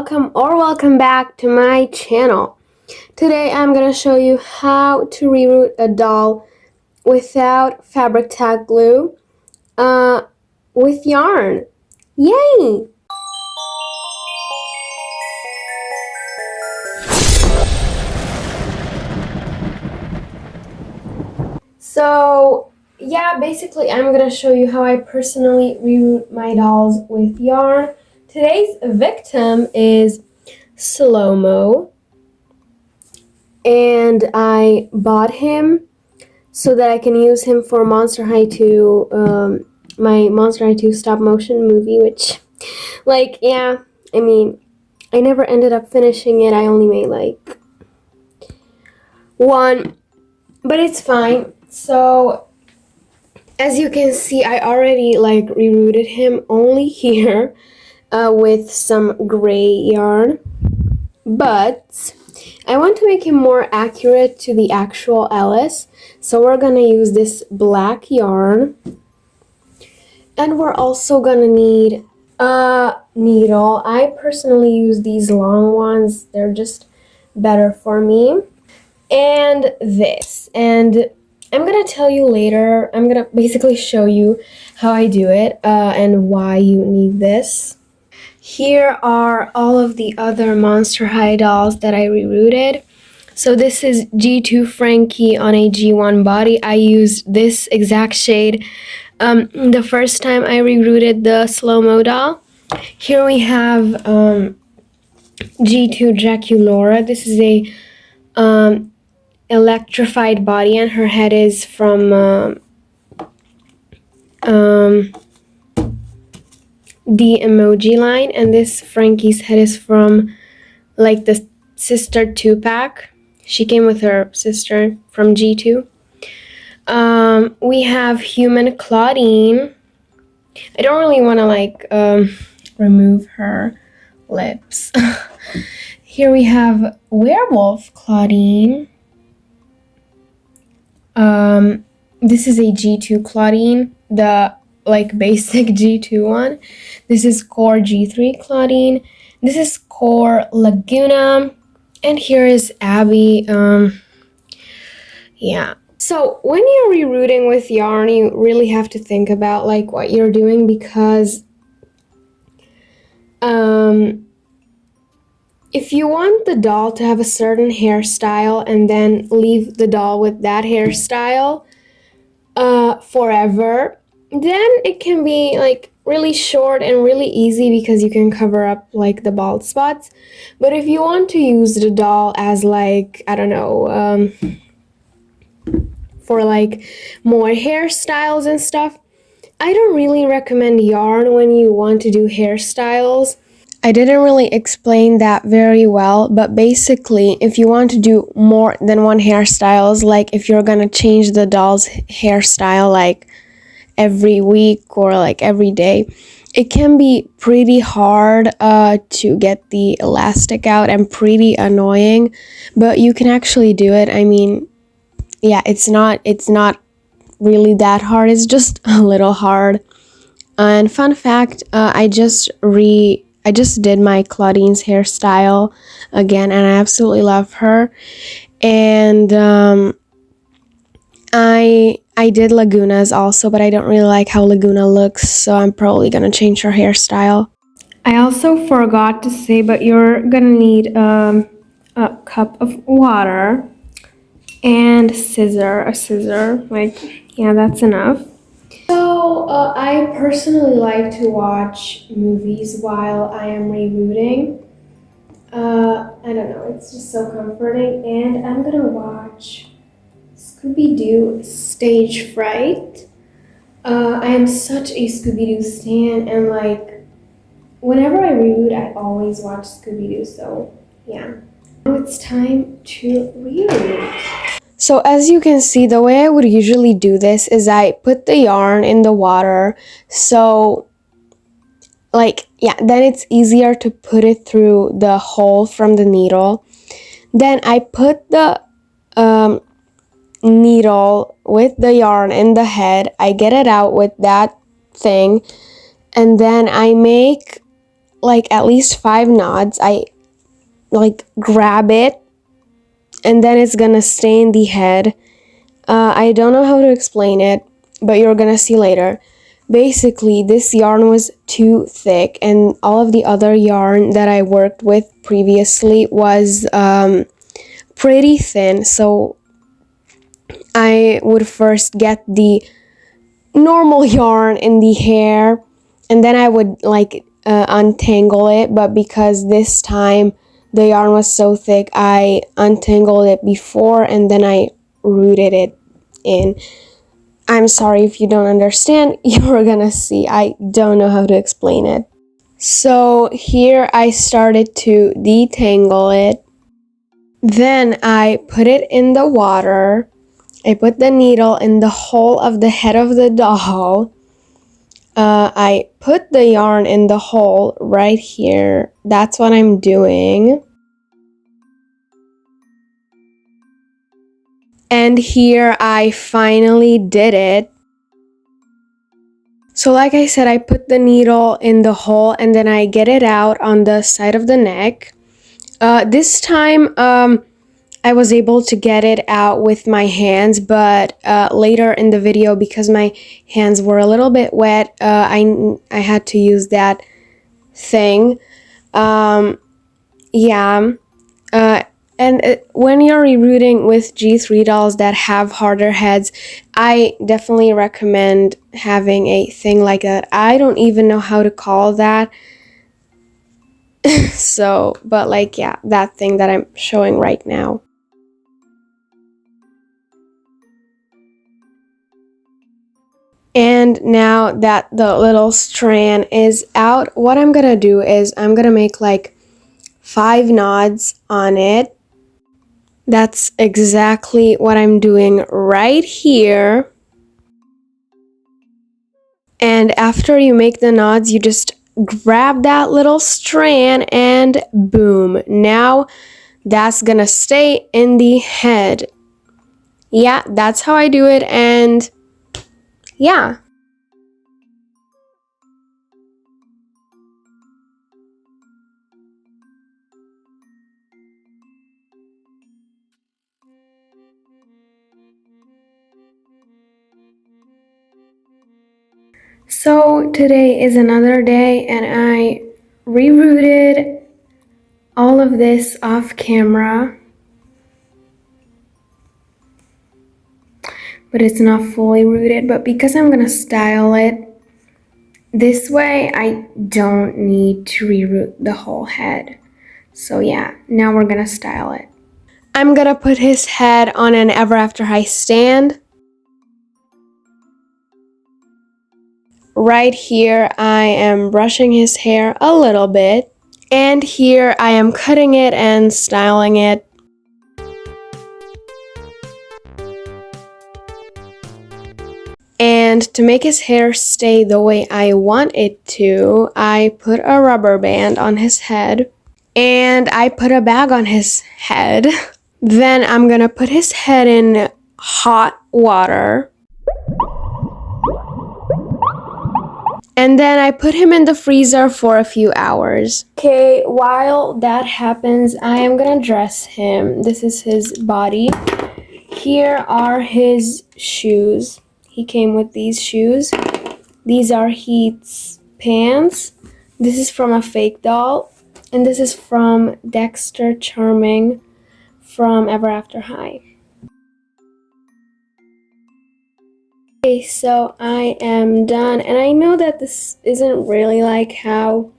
welcome back to my channel. Today I'm going to show you how to reroot a doll without fabri-tac glue with yarn. Yay! So yeah, basically I'm going to show you how I personally reroot my dolls with yarn. Today's victim is Slow-Mo, and I bought him so that I can use him for Monster High 2, my Monster High 2 stop motion movie, which, I never ended up finishing it. I only made one, but it's fine. So as you can see, I already rerouted him only here with some gray yarn, but I want to make him more accurate to the actual Alice, so we're gonna use this black yarn, and we're also gonna need a needle. I personally use these long ones, they're just better for me, and this, and I'm gonna tell you later. I'm gonna basically show you how I do it and why you need this. Here are all of the other Monster High dolls that I rerouted. So this is G2 Frankie on a G1 body. I used this exact shade the first time I rerouted the Slow-Mo doll. Here we have G2 Draculaura. This is a electrified body, and her head is from the emoji line, and this Frankie's head is from the sister 2-pack. She came with her sister from G2. We have human Claudine. I don't really want to remove her lips. Here we have werewolf Claudine. This is a G2 Claudine, the basic G2 one. This is core G3 Claudine. This is core Laguna, and here is Abby. So when you're rerouting with yarn, you really have to think about what you're doing, because if you want the doll to have a certain hairstyle and then leave the doll with that hairstyle forever, then it can be really short and really easy because you can cover up the bald spots. But if you want to use the doll as for more hairstyles and stuff, I don't really recommend yarn when you want to do hairstyles. I didn't really explain that very well, but basically if you want to do more than one hairstyles, if you're gonna change the doll's hairstyle every week or every day, it can be pretty hard to get the elastic out and pretty annoying, but you can actually do it. I mean, yeah, it's not really that hard, it's just a little hard. And fun fact, I just did my Claudine's hairstyle again, and I absolutely love her. And I did Laguna's also, but I don't really like how Laguna looks, so I'm probably gonna change her hairstyle. I also forgot to say, but you're gonna need a cup of water and a scissor. Yeah, that's enough. So I personally like to watch movies while I am rerouting. I don't know, it's just so comforting, and I'm gonna watch Scooby-Doo Stage Fright. I am such a Scooby-Doo stan, and whenever I reroute, I always watch Scooby-Doo, so yeah. Now it's time to reroute. So as you can see, the way I would usually do this is I put the yarn in the water, so then it's easier to put it through the hole from the needle. Then I put the needle with the yarn in the head, I get it out with that thing, and then I make like at least 5 knots. I like grab it and then it's gonna stay in the head. I don't know how to explain it, but you're gonna see later. Basically, this yarn was too thick, and all of the other yarn that I worked with previously was pretty thin. So I would first get the normal yarn in the hair, and then I would like untangle it. But because this time the yarn was so thick, I untangled it before and then I rooted it in. I'm sorry if you don't understand. You're gonna see. I don't know how to explain it. So here I started to detangle it. Then I put it in the water. I put the needle in the hole of the head of the doll. I put the yarn in the hole right here. That's what I'm doing. And here I finally did it. So like I said, I put the needle in the hole and then I get it out on the side of the neck. This time I was able to get it out with my hands, but later in the video, because my hands were a little bit wet, I had to use that thing. Yeah. And when you're rerooting with G3 dolls that have harder heads, I definitely recommend having a thing like that. I don't even know how to call that. So, but like, yeah, that thing that I'm showing right now. And now that the little strand is out, what I'm gonna do is I'm gonna make like 5 knots on it. That's exactly what I'm doing right here. And after you make the knots, you just grab that little strand and boom. Now that's gonna stay in the head. Yeah, that's how I do it, and yeah. So today is another day and I rerooted all of this off camera, but it's not fully rooted. But because I'm gonna style it this way, I don't need to reroot the whole head. So yeah, now we're gonna style it. I'm gonna put his head on an Ever After High stand. Right here, I am brushing his hair a little bit. And here I am cutting it and styling it. And to make his hair stay the way I want it to, I put a rubber band on his head. And I put a bag on his head. Then I'm gonna put his head in hot water. And then I put him in the freezer for a few hours. Okay, while that happens, I am gonna dress him. This is his body. Here are his shoes. He came with these shoes. These are Heat's pants. This is from a fake doll. And this is from Dexter Charming from Ever After High. Okay, so I am done, and I know that this isn't really like how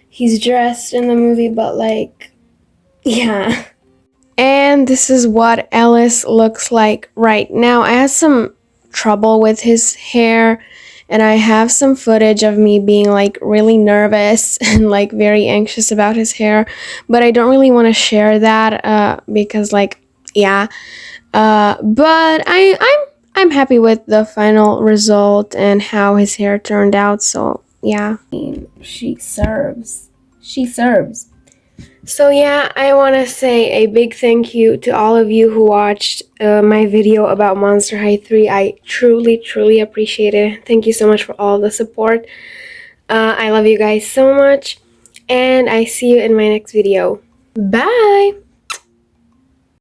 he's dressed in the movie, but like, yeah. And this is what Ellis looks like right now. I had some trouble with his hair, and I have some footage of me being like really nervous and like very anxious about his hair, but I don't really want to share that because like, yeah. But I'm happy with the final result and how his hair turned out, so yeah. She serves. She serves. So yeah, I want to say a big thank you to all of you who watched my video about Monster High 3. I truly appreciate it. Thank you so much for all the support. I love you guys so much. and I see you in my next video. Bye!